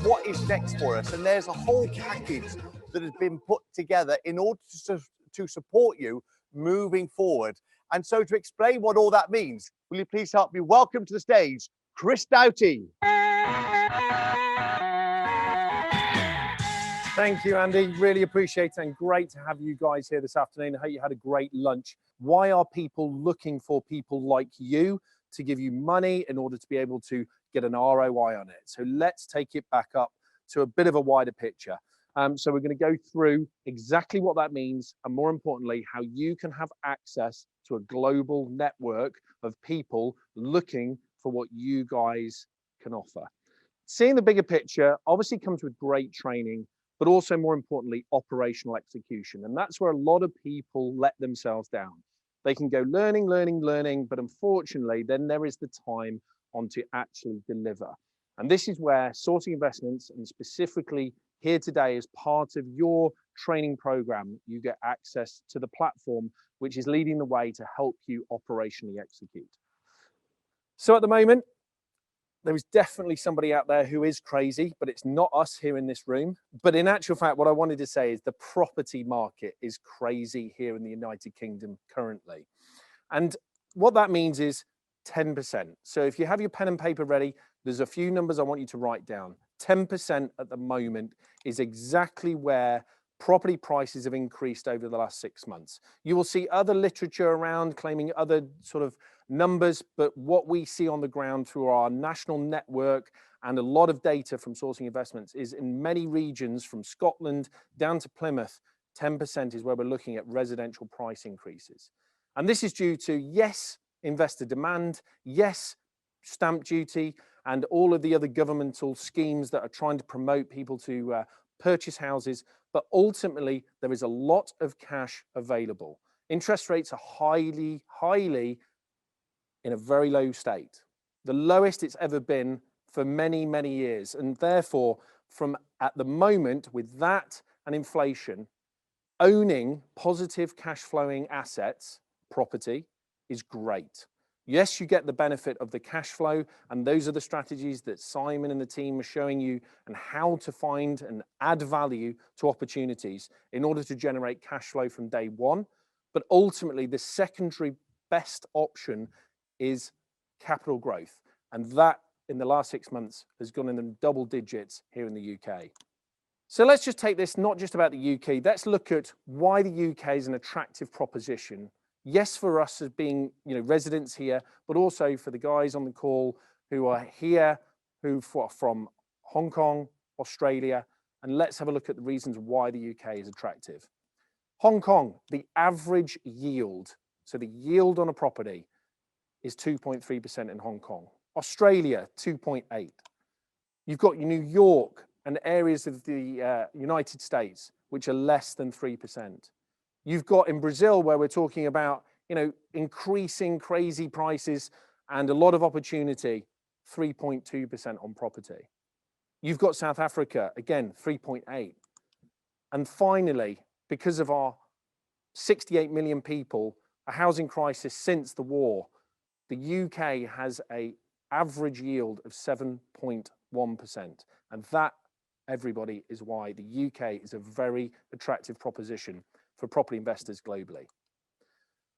What is next for us? And there's a whole package that has been put together in order to support you moving forward. And so to explain what all that means, will you please help me welcome to the stage, Chris Dowty. Thank you, Andy. Really appreciate it, and great to have you guys here this afternoon. I hope you had a great lunch. Why are people looking for people like you to give you money in order to be able to get an ROI on it? So let's take it back up to a bit of a wider picture. So we're going to go through exactly what that means, and more importantly, how you can have access to a global network of people looking for what you guys can offer. Seeing the bigger picture obviously comes with great training, but also more importantly, operational execution. And that's where a lot of people let themselves down. They can go learning, but unfortunately, then there is the time on to actually deliver. And this is where Sourcing Investments, and specifically here today as part of your training program, you get access to the platform, which is leading the way to help you operationally execute. So at the moment, there is definitely somebody out there who is crazy, but it's not us here in this room. But in actual fact, what I wanted to say is the property market is crazy here in the United Kingdom currently. And what that means is 10%. So if you have your pen and paper ready, there's a few numbers I want you to write down. 10% at the moment is exactly where property prices have increased over the last 6 months. You will see other literature around claiming other sort of numbers, but what we see on the ground through our national network and a lot of data from Sourcing Investments is in many regions from Scotland down to Plymouth, 10% is where we're looking at residential price increases. And this is due to, yes, investor demand, yes, stamp duty, and all of the other governmental schemes that are trying to promote people to purchase houses, but ultimately there is a lot of cash available. Interest rates are highly in a very low state, the lowest it's ever been for many, many years. And therefore, from at the moment, with that and inflation, owning positive cash flowing assets, property, is great. Yes, you get the benefit of the cash flow, and those are the strategies that Simon and the team are showing you and how to find and add value to opportunities in order to generate cash flow from day one. But ultimately, the secondary best option is capital growth. And that in the last 6 months has gone in the double digits here in the UK. So let's just take this, not just about the UK, let's look at why the UK is an attractive proposition. Yes, for us as being residents here, but also for the guys on the call who are here, who are from Hong Kong, Australia, and let's have a look at the reasons why the UK is attractive. Hong Kong, the average yield, so the yield on a property is 2.3% in Hong Kong. Australia, 2.8. You've got New York and areas of the United States, which are less than 3%. You've got in Brazil, where we're talking about, increasing crazy prices and a lot of opportunity, 3.2% on property. You've got South Africa, again, 3.8. And finally, because of our 68 million people, a housing crisis since the war, the UK has an average yield of 7.1%. And that, everybody, is why the UK is a very attractive proposition for property investors globally.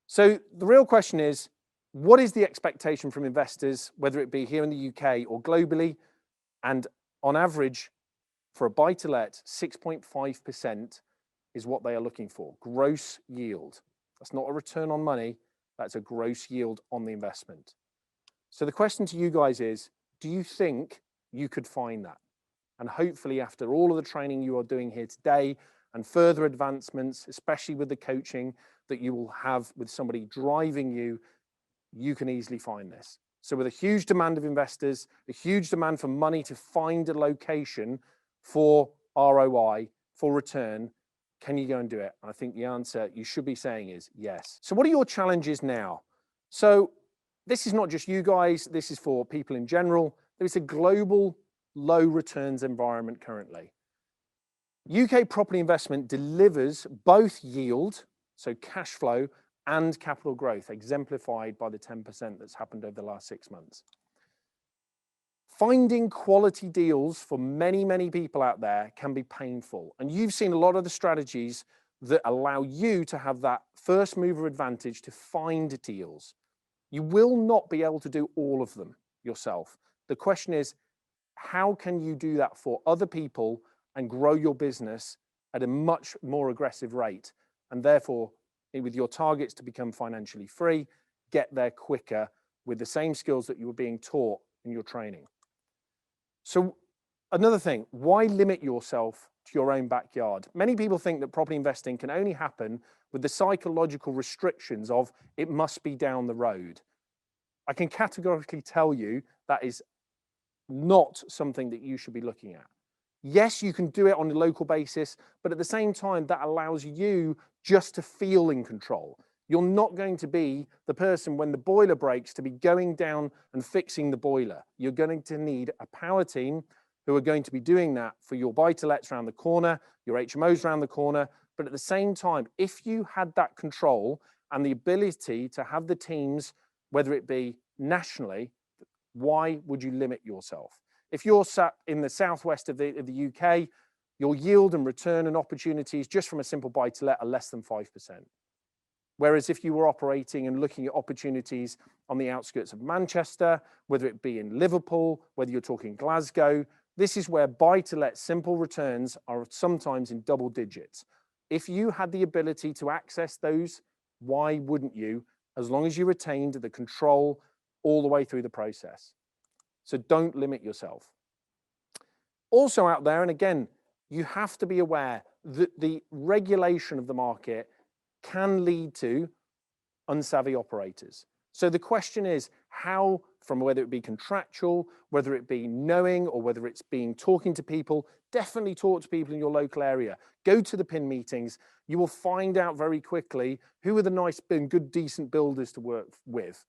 So the real question is, what is the expectation from investors, whether it be here in the UK or globally? And on average, for a buy-to-let, 6.5% is what they are looking for, gross yield. That's not a return on money, that's a gross yield on the investment. So the question to you guys is, do you think you could find that? And hopefully after all of the training you are doing here today and further advancements, especially with the coaching that you will have with somebody driving you, you can easily find this. So with a huge demand of investors, a huge demand for money to find a location for ROI, for return, can you go and do it? And I think the answer you should be saying is yes. So what are your challenges now? So this is not just you guys, this is for people in general. There's a global low returns environment currently. UK property investment delivers both yield, so cash flow, and capital growth, exemplified by the 10% that's happened over the last 6 months. Finding quality deals for many, many people out there can be painful. And you've seen a lot of the strategies that allow you to have that first mover advantage to find deals. You will not be able to do all of them yourself. The question is, how can you do that for other people and grow your business at a much more aggressive rate? And therefore, with your targets to become financially free, get there quicker with the same skills that you were being taught in your training. So another thing, why limit yourself to your own backyard? Many people think that property investing can only happen with the psychological restrictions of it must be down the road. I can categorically tell you that is not something that you should be looking at. Yes, you can do it on a local basis, but at the same time, that allows you just to feel in control. You're not going to be the person when the boiler breaks to be going down and fixing the boiler. You're going to need a power team who are going to be doing that for your buy-to-lets around the corner, your HMOs around the corner. But at the same time, if you had that control and the ability to have the teams, whether it be nationally, why would you limit yourself? If you're sat in the southwest of the UK, your yield and return and opportunities just from a simple buy-to-let are less than 5%. Whereas if you were operating and looking at opportunities on the outskirts of Manchester, whether it be in Liverpool, whether you're talking Glasgow, this is where buy-to-let simple returns are sometimes in double digits. If you had the ability to access those, why wouldn't you, as long as you retained the control all the way through the process? So don't limit yourself. Also out there, and again, you have to be aware that the regulation of the market can lead to unsavvy operators. So the question is how, from whether it be contractual, whether it be knowing, or whether it's being talking to people, definitely talk to people in your local area. Go to the PIN meetings. You will find out very quickly who are the nice and good, decent builders to work with,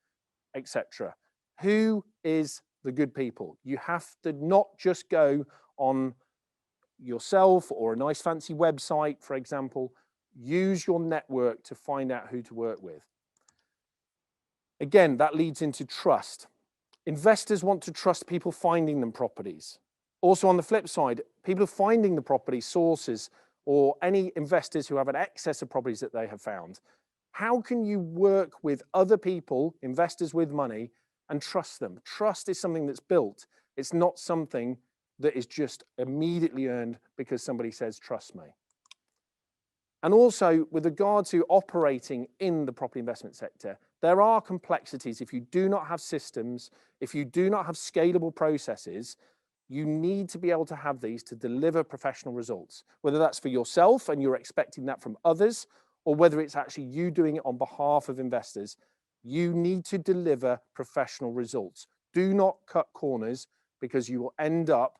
etc. Who is the good people? You have to not just go on yourself or a nice fancy website, for example. Use your network to find out who to work with. Again, that leads into trust. Investors want to trust people finding them properties. Also on the flip side, people finding the property sources or any investors who have an excess of properties that they have found. How can you work with other people, investors with money, and trust them? Trust is something that's built. It's not something that is just immediately earned because somebody says, trust me. And also with regard to operating in the property investment sector, there are complexities. If you do not have systems, if you do not have scalable processes, you need to be able to have these to deliver professional results, whether that's for yourself and you're expecting that from others, or whether it's actually you doing it on behalf of investors. You need to deliver professional results. Do not cut corners because you will end up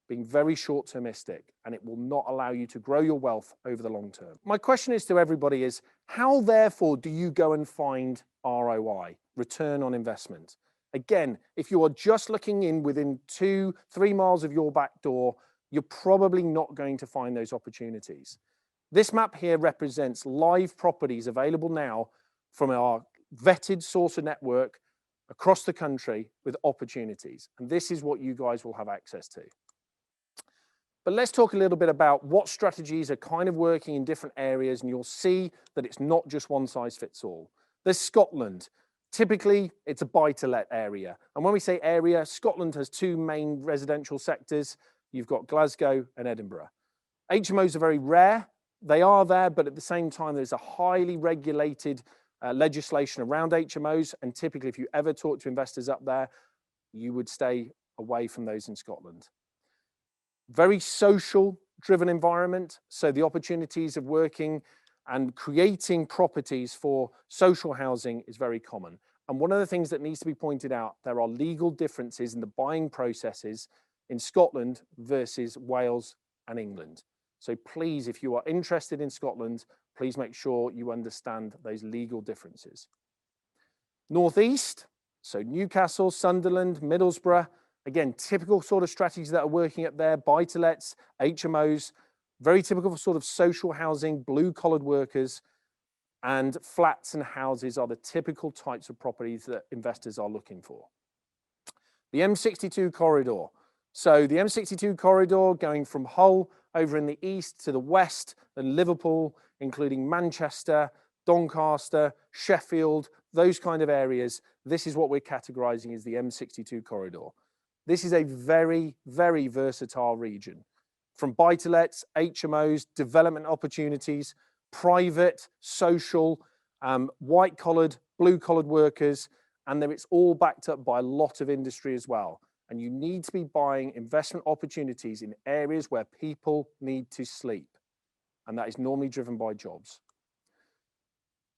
being very short-termistic and it will not allow you to grow your wealth over the long term. My question is to everybody is, how therefore do you go and find ROI, return on investment? Again, if you are just looking in within 2-3 miles of your back door, you're probably not going to find those opportunities. This map here represents live properties available now from our vetted sourcer network across the country with opportunities. And this is what you guys will have access to. But let's talk a little bit about what strategies are kind of working in different areas, and you'll see that it's not just one size fits all. There's Scotland. Typically, it's a buy-to-let area. And when we say area, Scotland has two main residential sectors. You've got Glasgow and Edinburgh. HMOs are very rare. They are there, but at the same time, there's a highly regulated legislation around HMOs. And typically, if you ever talk to investors up there, you would stay away from those in Scotland. Very social driven environment. So the opportunities of working and creating properties for social housing is very common. And one of the things that needs to be pointed out, there are legal differences in the buying processes in Scotland versus Wales and England. So please, if you are interested in Scotland, please make sure you understand those legal differences. Northeast, so Newcastle, Sunderland, Middlesbrough. Again, typical sort of strategies that are working up there, buy-to-lets, HMOs, very typical for sort of social housing, blue-collared workers, and flats and houses are the typical types of properties that investors are looking for. The M62 corridor. So the M62 corridor going from Hull over in the east to the west and Liverpool, including Manchester, Doncaster, Sheffield, those kind of areas. This is what we're categorizing as the M62 corridor. This is a very, very versatile region. From buy-to-lets, HMOs, development opportunities, private, social, white-collared, blue-collared workers, and then it's all backed up by a lot of industry as well. And you need to be buying investment opportunities in areas where people need to sleep. And that is normally driven by jobs.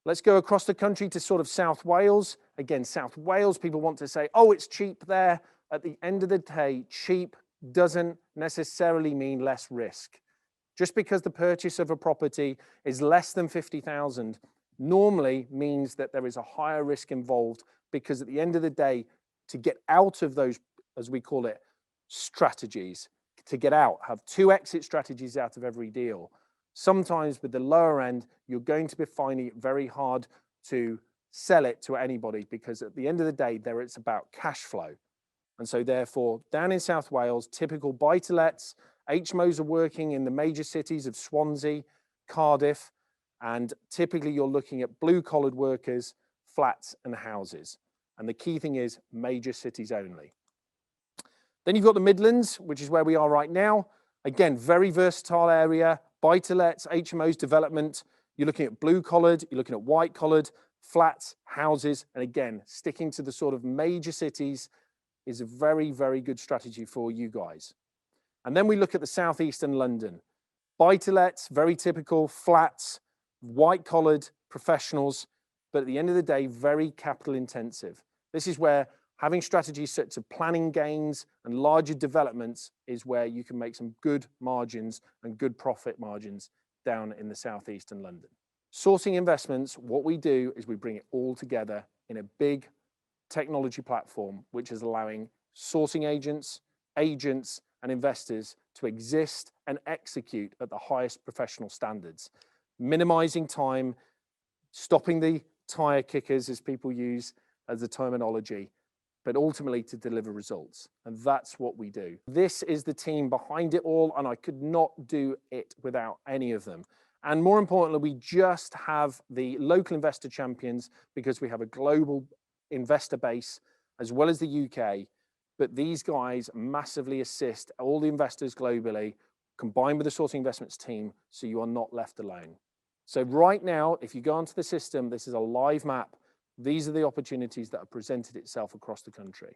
Let's go across the country to sort of South Wales. Again, South Wales, people want to say, oh, it's cheap there. At the end of the day, cheap doesn't necessarily mean less risk. Just because the purchase of a property is less than 50,000 normally means that there is a higher risk involved, because at the end of the day, to get out of those, as we call it, strategies, to get out, have 2 exit strategies out of every deal. Sometimes with the lower end, you're going to be finding it very hard to sell it to anybody, because at the end of the day, there it's about cash flow. And so therefore, down in South Wales, typical buy-to-lets, HMOs are working in the major cities of Swansea, Cardiff, and typically you're looking at blue-collared workers, flats and houses. And the key thing is major cities only. Then you've got the Midlands, which is where we are right now. Again, very versatile area, buy-to-lets, HMOs, development. You're looking at blue-collared, you're looking at white-collared, flats, houses, and again, sticking to the sort of major cities is a very, very good strategy for you guys. And then we look at the Southeast and London. Buy-to-lets, very typical, flats, white-collared, professionals, but at the end of the day, very capital intensive. This is where having strategies such as planning gains and larger developments is where you can make some good margins and good profit margins down in the Southeast and London. Sourcing investments, what we do is we bring it all together in a big technology platform, which is allowing sourcing agents, and investors to exist and execute at the highest professional standards, minimizing time, stopping the tire kickers, as people use as the terminology, but ultimately to deliver results. And that's what we do. This is the team behind it all, and I could not do it without any of them. And more importantly, we just have the local investor champions because we have a global investor base as well as the UK, but these guys massively assist all the investors globally, combined with the sourcing investments team, so you are not left alone. So right now, if you go onto the system, this is a live map. These are the opportunities that have presented itself across the country.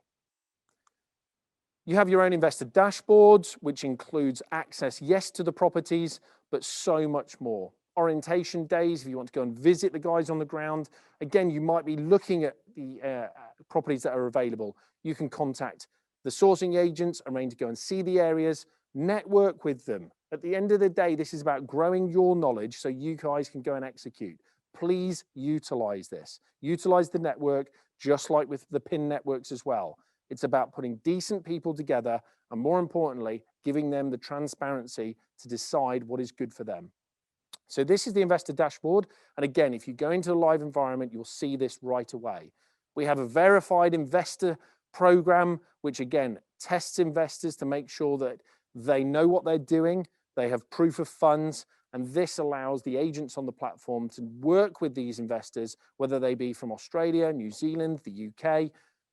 You have your own investor dashboards, which includes access, yes, to the properties, but so much more. Orientation days, if you want to go and visit the guys on the ground. Again, you might be looking at the properties that are available. You can contact the sourcing agents, arrange to go and see the areas, network with them. At the end of the day, this is about growing your knowledge so you guys can go and execute. Please utilize this. Utilize the network, just like with the PIN networks as well. It's about putting decent people together and, more importantly, giving them the transparency to decide what is good for them. So this is the investor dashboard. And again, if you go into a live environment, you'll see this right away. We have a verified investor program, which again, tests investors to make sure that they know what they're doing. They have proof of funds. And this allows the agents on the platform to work with these investors, whether they be from Australia, New Zealand, the UK.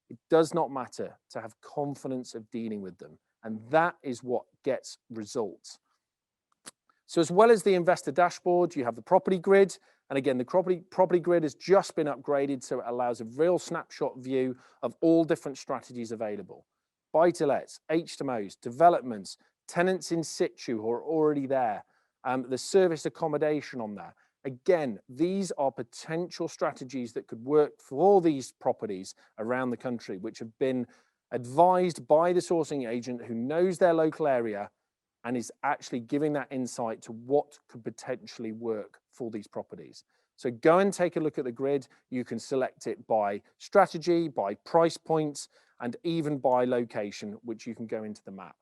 It does not matter, to have confidence of dealing with them. And that is what gets results. So as well as the investor dashboard, you have the property grid. And again, the property grid has just been upgraded, so it allows a real snapshot view of all different strategies available. Buy-to-lets, HMOs, developments, tenants in situ who are already there, the service accommodation on there. Again, these are potential strategies that could work for these properties around the country, which have been advised by the sourcing agent who knows their local area and is actually giving that insight to what could potentially work for these properties. So go and take a look at the grid. You can select it by strategy, by price points, and even by location, which you can go into the map.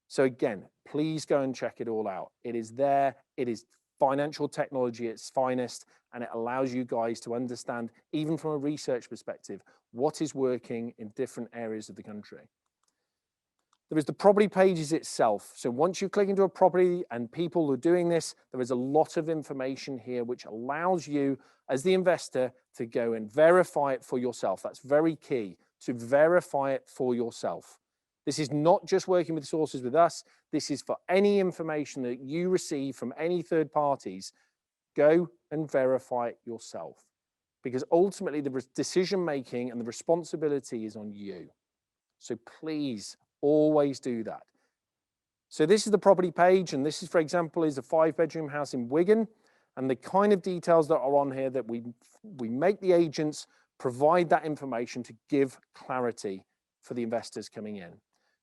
So again, please go and check it all out. It is there. It is financial technology at its finest, and it allows you guys to understand, even from a research perspective, what is working in different areas of the country. There is the property pages itself. So once you click into a property and people are doing this, there is a lot of information here which allows you as the investor to go and verify it for yourself. That's very key, to verify it for yourself. This is not just working with sources with us. This is for any information that you receive from any third parties. Go and verify it yourself, because ultimately the decision making and the responsibility is on you. So please always do that. So this is the property page, and this is, for example, is a 5-bedroom house in Wigan, and the kind of details that are on here that we make the agents provide that information to give clarity for the investors coming in.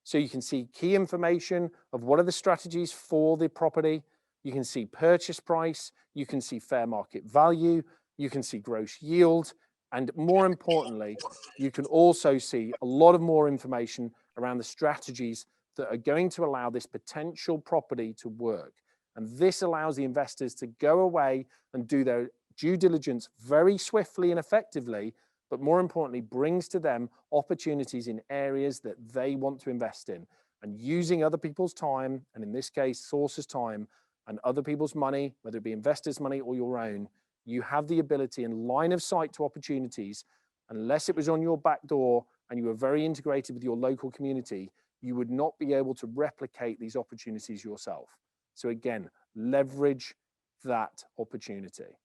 So you can see key information of what are the strategies for the property. You can see purchase price, you can see fair market value, you can see gross yield, and more importantly, you can also see a lot of more information around the strategies that are going to allow this potential property to work. And this allows the investors to go away and do their due diligence very swiftly and effectively, but more importantly, brings to them opportunities in areas that they want to invest in. And using other people's time, and in this case, sources' time, and other people's money, whether it be investors' money or your own, you have the ability and line of sight to opportunities. Unless it was on your back door and you were very integrated with your local community, you would not be able to replicate these opportunities yourself. So again, leverage that opportunity.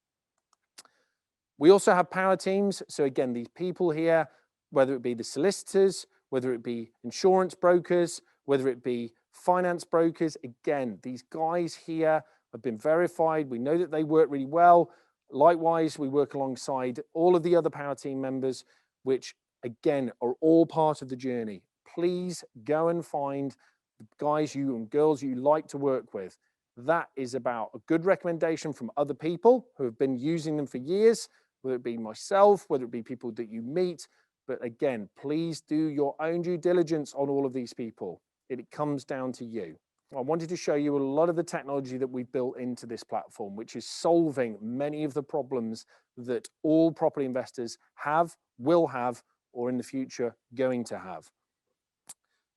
We also have power teams. So again, these people here, whether it be the solicitors, whether it be insurance brokers, whether it be finance brokers, again, these guys here have been verified. We know that they work really well. Likewise, we work alongside all of the other power team members, which again are all part of the journey. Please go and find the guys you and girls you like to work with. That is about a good recommendation from other people who have been using them for years, whether it be myself, whether it be people that you meet. But again, please do your own due diligence on all of these people. It comes down to you. I wanted to show you a lot of the technology that we've built into this platform, which is solving many of the problems that all property investors have, will have, or in the future going to have.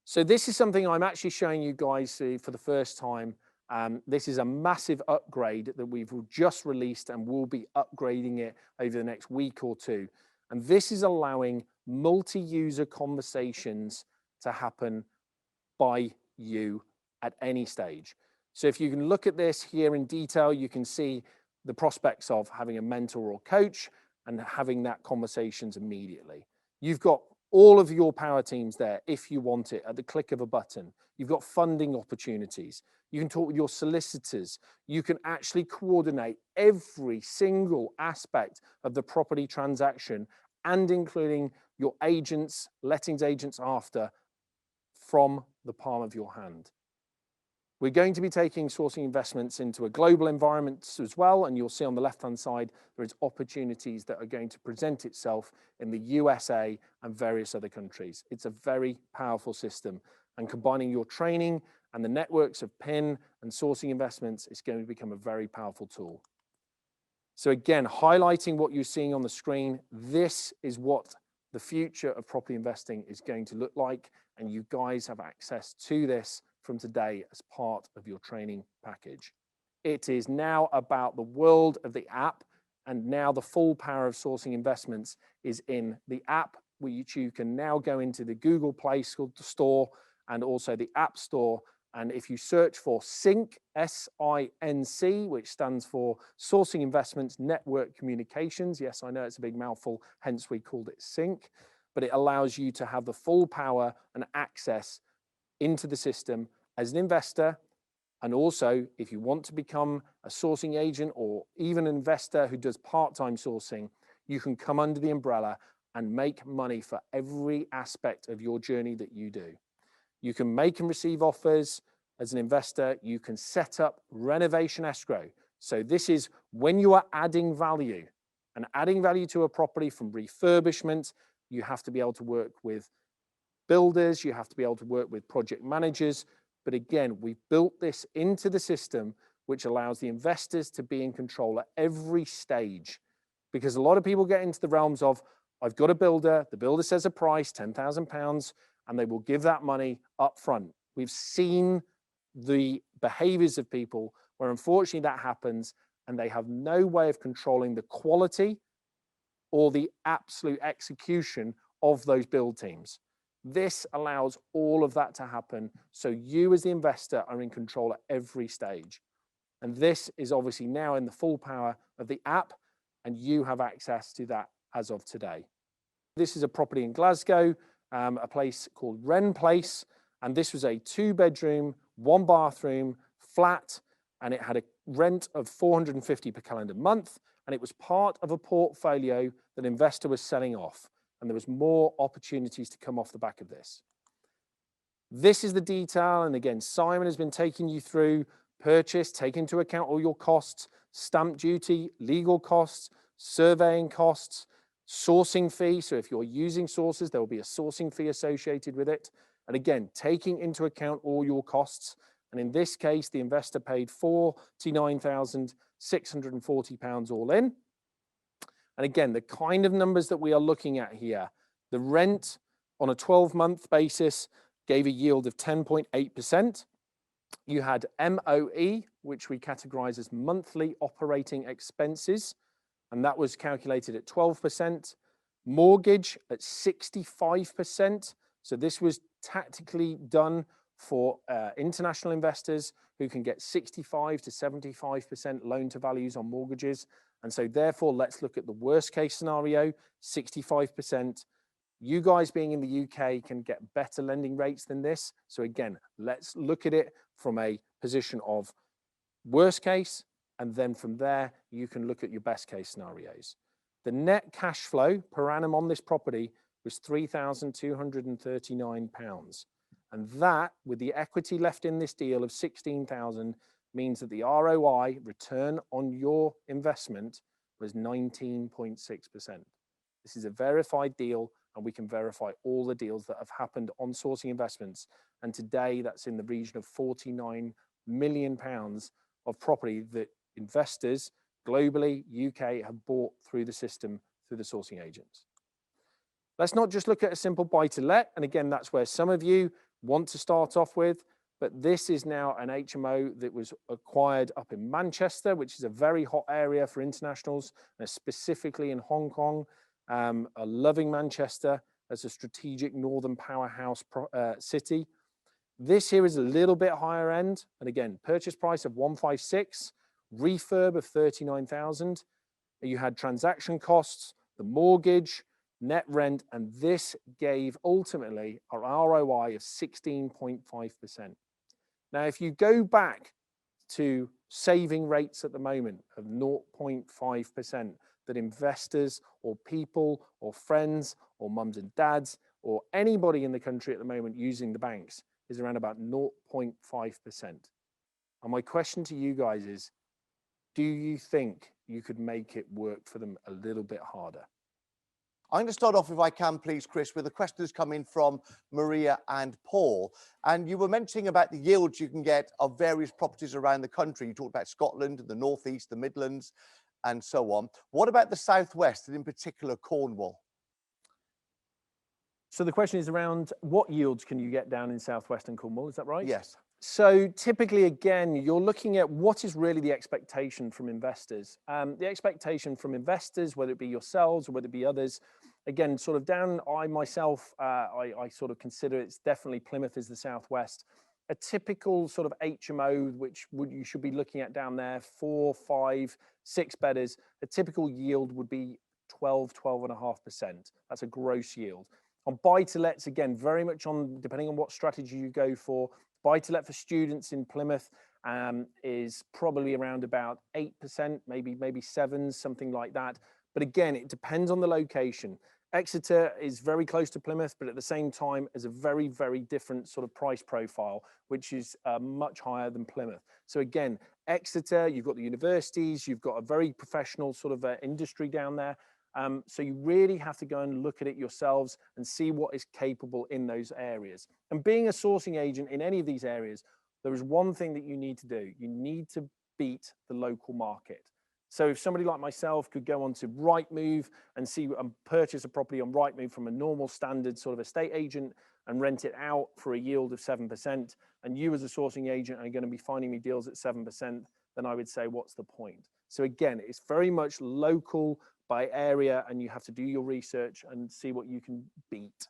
So this is something I'm actually showing you guys for the first time. This is a massive upgrade that we've just released, and we'll be upgrading it over the next week or two. And this is allowing multi-user conversations to happen by you at any stage. So if you can look at this here in detail, you can see the prospects of having a mentor or coach and having that conversations immediately. You've got all of your power teams there if you want it at the click of a button. You've got funding opportunities. You can talk with your solicitors. You can actually coordinate every single aspect of the property transaction, and including your agents, lettings agents after, from the palm of your hand. We're going to be taking sourcing investments into a global environment as well, and you'll see on the left-hand side, there is opportunities that are going to present itself in the USA and various other countries. It's a very powerful system, and combining your training and the networks of PIN and sourcing investments is going to become a very powerful tool. So again, highlighting what you're seeing on the screen, this is what the future of property investing is going to look like, and you guys have access to this from today as part of your training package. It is now about the world of the app, and now the full power of sourcing investments is in the app, which you can now go into the Google Play Store and also the App Store. And if you search for SINC, S-I-N-C, which stands for Sourcing Investments Network Communications. Yes, I know it's a big mouthful, hence we called it SINC, but it allows you to have the full power and access into the system as an investor. And also, if you want to become a sourcing agent or even an investor who does part-time sourcing, you can come under the umbrella and make money for every aspect of your journey that you do. You can make and receive offers as an investor. You can set up renovation escrow. So this is when you are adding value, and adding value to a property from refurbishment. You have to be able to work with builders, you have to be able to work with project managers. But again, we've built this into the system, which allows the investors to be in control at every stage. Because a lot of people get into the realms of, I've got a builder, the builder says a price, £10,000, and they will give that money up front. We've seen the behaviors of people where unfortunately that happens and they have no way of controlling the quality or the absolute execution of those build teams. This allows all of that to happen, so you as the investor are in control at every stage. And this is obviously now in the full power of the app, and you have access to that as of today. This is a property in Glasgow, a place called Wren Place, and this was a 2-bedroom, 1-bathroom flat, and it had a rent of £450 per calendar month, and it was part of a portfolio that an investor was selling off, and there was more opportunities to come off the back of this. This is the detail, and again, Simon has been taking you through purchase, take into account all your costs, stamp duty, legal costs, surveying costs, sourcing fee. So if you're using sources, there will be a sourcing fee associated with it. And again, taking into account all your costs. And in this case, the investor paid £49,640 all in. And again, the kind of numbers that we are looking at here, the rent on a 12-month basis gave a yield of 10.8%. You had MOE, which we categorize as monthly operating expenses, and that was calculated at 12%. Mortgage at 65%. So this was tactically done for international investors who can get 65 to 75% loan to values on mortgages. And so therefore, let's look at the worst case scenario, 65%. You guys being in the UK can get better lending rates than this. So again, let's look at it from a position of worst case, and then from there, you can look at your best case scenarios. The net cash flow per annum on this property was £3,239. And that, with the equity left in this deal of £16,000, means that the ROI, return on your investment, was 19.6%. This is a verified deal, and we can verify all the deals that have happened on sourcing investments. And today, that's in the region of £49 million of property that investors globally, UK, have bought through the system, through the sourcing agents. Let's not just look at a simple buy-to-let. And again, that's where some of you want to start off with. But this is now an HMO that was acquired up in Manchester, which is a very hot area for internationals, and specifically in Hong Kong, are loving Manchester as a strategic northern powerhouse city. This here is a little bit higher end. And again, purchase price of 156, refurb of 39,000. You had transaction costs, the mortgage, net rent, and this gave ultimately an ROI of 16.5%. Now, if you go back to saving rates at the moment of 0.5% that investors or people or friends or mums and dads or anybody in the country at the moment using the banks is around about 0.5%. And my question to you guys is, do you think you could make it work for them a little bit harder? I'm going to start off, if I can, please, Chris, with a question that's come in from Maria and Paul. And you were mentioning about the yields you can get of various properties around the country. You talked about Scotland, the North East, the Midlands, and so on. What about the Southwest, and in particular Cornwall? So the question is around what yields can you get down in Southwest and Cornwall, is that right? Yes. So typically, again, you're looking at what is really the expectation from investors. The expectation from investors, whether it be yourselves or whether it be others, again, sort of down, I myself, I sort of consider it's definitely Plymouth is the Southwest. A typical sort of HMO, which you should be looking at down there, 4, 5, 6 bedders, a typical yield would be 12.5%. That's a gross yield. On buy-to-lets, again, very much on, depending on what strategy you go for, buy-to-let for students in Plymouth is probably around about 8%, maybe 7s, something like that. But again, it depends on the location. Exeter is very close to Plymouth, but at the same time is a very, very different sort of price profile, which is much higher than Plymouth. So again, Exeter, you've got the universities, you've got a very professional sort of industry down there. So you really have to go and look at it yourselves and see what is capable in those areas. And being a sourcing agent in any of these areas, there is one thing that you need to do. You need to beat the local market. So if somebody like myself could go on to Rightmove and see and purchase a property on Rightmove from a normal standard sort of estate agent and rent it out for a yield of 7%, and you as a sourcing agent are going to be finding me deals at 7%, then I would say, what's the point? So again, it's very much local by area, and you have to do your research and see what you can beat.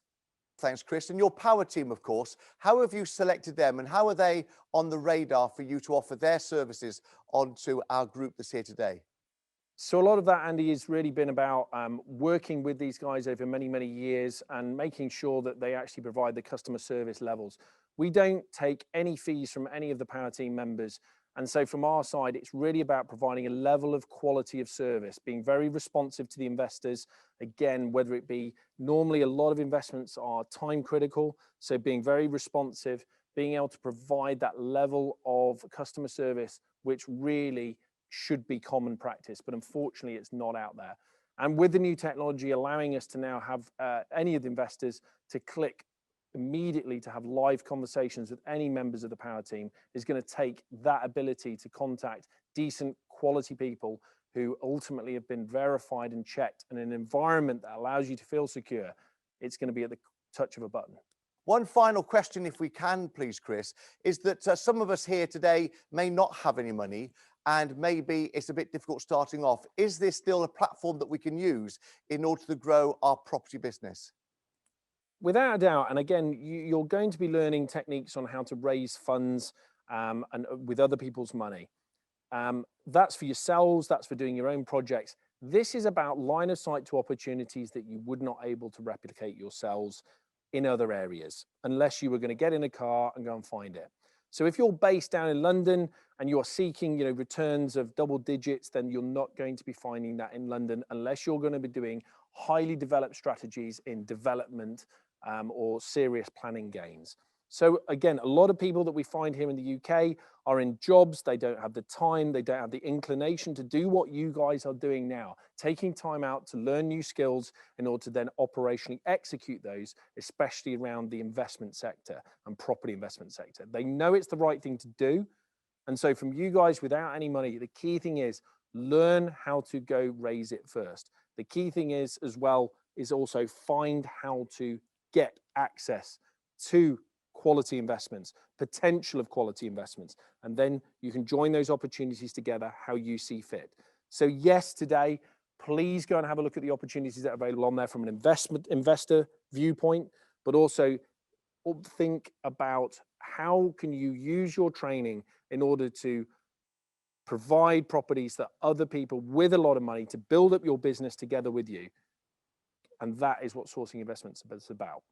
Thanks, Chris. And your power team, of course, how have you selected them and how are they on the radar for you to offer their services onto our group that's here today? So a lot of that, Andy, has really been about working with these guys over many, many years and making sure that they actually provide the customer service levels. We don't take any fees from any of the power team members. And so from our side, it's really about providing a level of quality of service, being very responsive to the investors. Again, whether it be, normally a lot of investments are time critical. So being very responsive, being able to provide that level of customer service, which really should be common practice, but unfortunately it's not out there. And with the new technology allowing us to now have any of the investors to click immediately to have live conversations with any members of the power team is going to take that ability to contact decent quality people who ultimately have been verified and checked in an environment that allows you to feel secure. It's going to be at the touch of a button. One final question, if we can, please, Chris, is that some of us here today may not have any money and maybe it's a bit difficult starting off. Is this still a platform that we can use in order to grow our property business? Without a doubt, and again, you're going to be learning techniques on how to raise funds and with other people's money. That's for yourselves, that's for doing your own projects. This is about line of sight to opportunities that you would not able to replicate yourselves in other areas, unless you were going to get in a car and go and find it. So if you're based down in London and you're seeking, returns of double digits, then you're not going to be finding that in London unless you're going to be doing highly developed strategies in development or serious planning gains. So again, a lot of people that we find here in the UK are in jobs, they don't have the time, they don't have the inclination to do what you guys are doing now, taking time out to learn new skills in order to then operationally execute those, especially around the investment sector and property investment sector. They know it's the right thing to do. And so from you guys without any money, the key thing is learn how to go raise it first. The key thing is as well, is also find how to get access to quality investments, potential of quality investments, and then you can join those opportunities together how you see fit. So yes, today, please go and have a look at the opportunities that are available on there from an investor viewpoint, but also think about how can you use your training in order to provide properties that other people with a lot of money to build up your business together with you. And that is what sourcing investments is about.